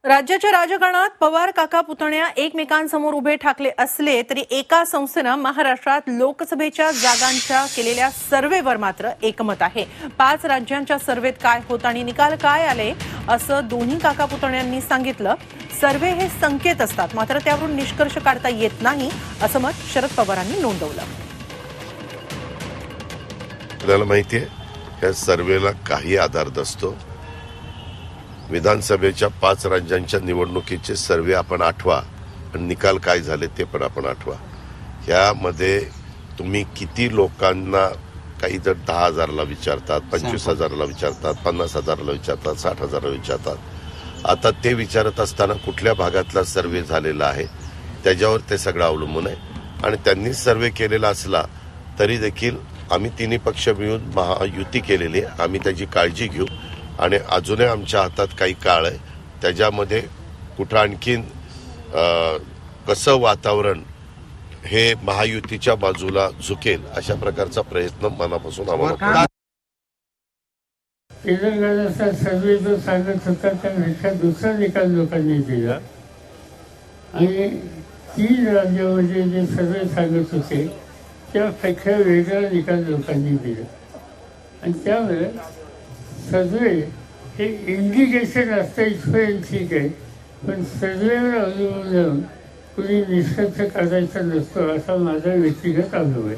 राज्याच्या राजकारणात पवार काका पुतण्या एकमेकांसमोर उभे ठाकले असले तरी एका संस्थेनं महाराष्ट्रात लोकसभेच्या जागांच्या केलेल्या सर्व्हेवर मात्र एकमत आहे। 5 राज्यांच्या सर्व्हेत काय होत आणि निकाल काय आले असं दोन्ही काका पुतण्यांनी सांगितलं। सर्व्हे हे संकेत असतात, मात्र त्यावरून निष्कर्ष काढता येत नाही असं मत शरद पवारांनी नोंदवलं। आपल्याला माहिती आहे या सर्व्हेला काही आधार नसतो। विधानसभेच्या 5 राज्यांच्या निवडणुकीचे सर्वे आपण आठवा आणि निकाल काय झाले ते पण आपण आठवा। यामध्ये तुम्ही किती लोकांना, काही जर 10,000ला विचारतात, 25,000ला विचारतात, 50,000ला विचारतात, 60,000ला विचारतात। आता ते विचारत असताना कुठल्या भागातला सर्वे झालेला आहे त्याच्यावर ते सगळं अवलंबून आहे। आणि त्यांनी सर्वे केलेला असला तरी देखील आम्ही तिन्ही पक्ष मिळून महायुती केलेली आहे, आम्ही त्याची काळजी घेऊ। आणि अजूनही आमच्या हातात काही काळ आहे, त्याच्यामध्ये कुठं आणखीन कसं वातावरण हे महायुतीच्या बाजूला झुकेल अशा प्रकारचा प्रयत्न मनापासून आम्हाला। तेलंगणाचा सर्वे जो सांगत होता त्यापेक्षा दुसरा निकाल लोकांनी दिला आणि 3 राज्यामध्ये जे सर्वे सांगत होते त्यापेक्षा वेगळा निकाल लोकांनी दिला। आणि त्यामुळे सर्वे हे इंडिकेशन असतं इथपर्यंत ठीक आहे, पण सर्वेवर अवलंबून कुणी निष्कर्ष काढायचा नसतो असा माझा व्यक्तिगत अनुभव आहे।